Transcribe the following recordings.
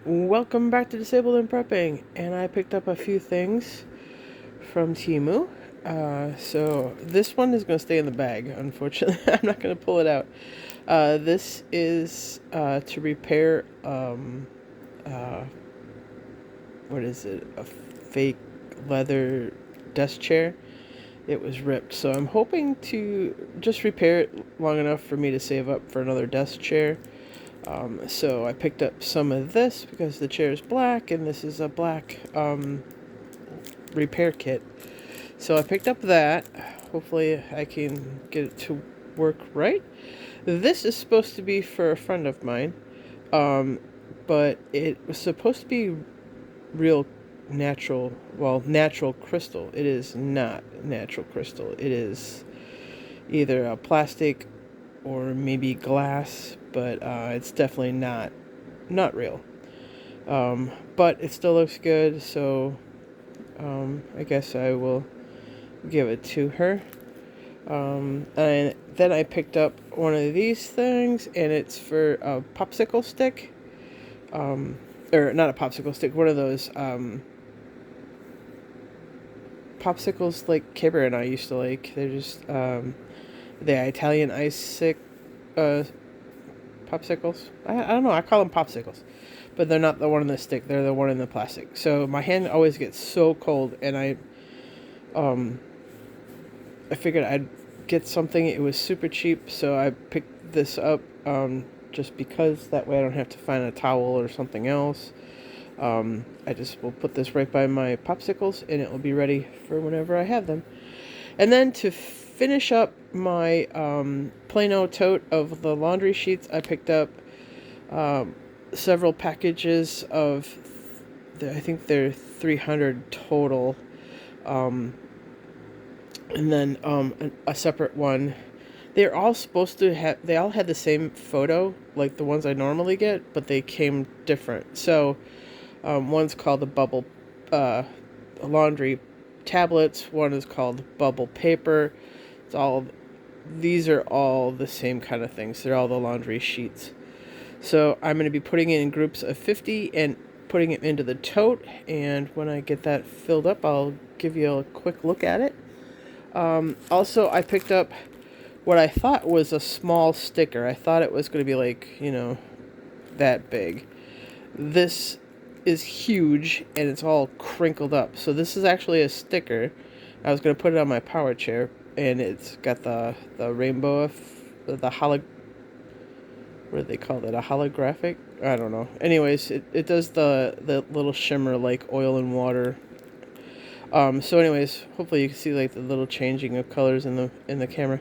Welcome back to Disabled and Prepping, and I picked up a few things from Temu. So this one is going to stay in the bag, unfortunately. I'm not going to pull it out. This is to repair, what is it, a fake leather desk chair. It was ripped, so I'm hoping to just repair it long enough for me to save up for another desk chair. So I picked up some of this because the chair is black and this is a black repair kit. So I picked up that. Hopefully I can get it to work right. This is supposed to be for a friend of mine, but it was supposed to be real natural crystal. It is not natural crystal. It is either a plastic or maybe glass, but it's definitely not real. But it still looks good, so I guess I will give it to her. And then I picked up one of these things, and it's for a popsicle stick. Or not a popsicle stick, one of those popsicles like Kibber and I used to like. They're just the Italian ice sick popsicles. I don't know. I call them popsicles, but they're not the one in the stick. They're the one in the plastic. So my hand always gets so cold, and I figured I'd get something. It was super cheap, so I picked this up just because that way I don't have to find a towel or something else. I just will put this right by my popsicles, and it will be ready for whenever I have them. And then to finish up my Plano tote of the laundry sheets, I picked up several packages of, I think they're 300 total, and then a separate one. They're all supposed to have, they all had the same photo, like the ones I normally get, but they came different. So one's called the bubble laundry tablets, one is called bubble paper. These are all the same kind of things. They're all the laundry sheets. So I'm going to be putting it in groups of 50 and putting it into the tote, and when I get that filled up, I'll give you a quick look at it. Also, I picked up what I thought was a small sticker. I thought it was going to be like, that big. This is huge, and it's all crinkled up. So this is actually a sticker. I was going to put it on my power chair, and it's got the rainbow, the what do they call it? A holographic? I don't know. Anyways, it does the little shimmer like oil and water. So anyways, hopefully you can see like the little changing of colors in the camera.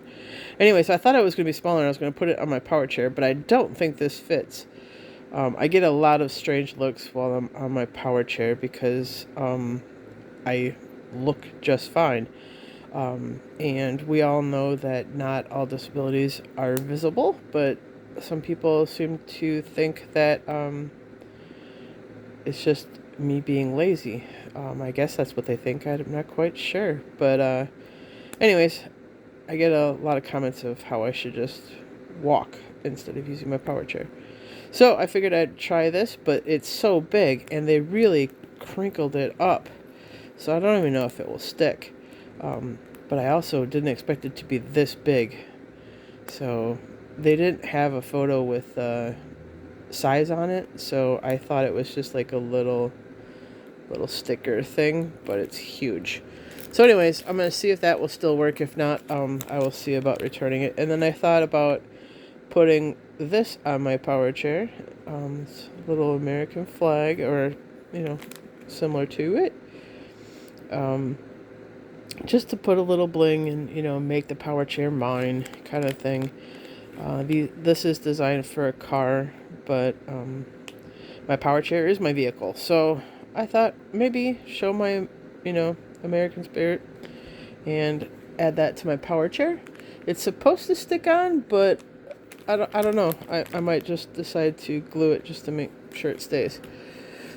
Anyways, I thought it was going to be smaller and I was going to put it on my power chair, but I don't think this fits. I get a lot of strange looks while I'm on my power chair because I look just fine. And we all know that not all disabilities are visible, but some people seem to think that it's just me being lazy. I guess that's what they think. I'm not quite sure. But anyways, I get a lot of comments of how I should just walk instead of using my power chair. So I figured I'd try this, but it's so big, and they really crinkled it up. So I don't even know if it will stick. But I also didn't expect it to be this big. So they didn't have a photo with size on it, so I thought it was just like a little sticker thing, but it's huge. So anyways, I'm going to see if that will still work. If not, I will see about returning it. And then I thought about putting this on my power chair. It's a little American flag, or, similar to it. Just to put a little bling and, make the power chair mine kind of thing. This is designed for a car, but my power chair is my vehicle. So I thought maybe show my, American spirit and add that to my power chair. It's supposed to stick on, but I don't know. I might just decide to glue it just to make sure it stays.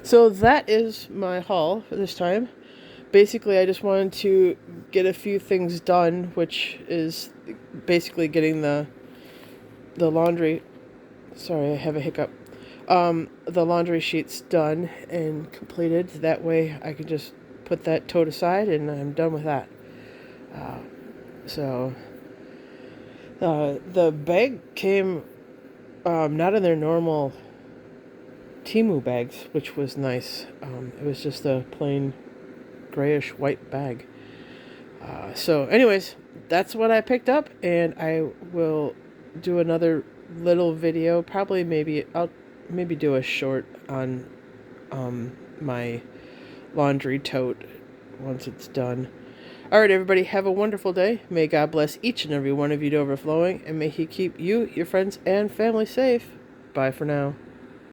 So that is my haul for this time. Basically, I just wanted to get a few things done, which is basically getting the laundry. Sorry, I have a hiccup. the laundry sheet's done and completed. That way I can just put that tote aside and I'm done with that. So the bag came not in their normal Temu bags, which was nice. It was just a plain grayish white bag. So anyways, that's what I picked up, and I will do another little video. Probably I'll maybe do a short on my laundry tote once it's done. All right, everybody, have a wonderful day. May God bless each and every one of you to overflowing, and may He keep you, your friends, and family safe. Bye for now.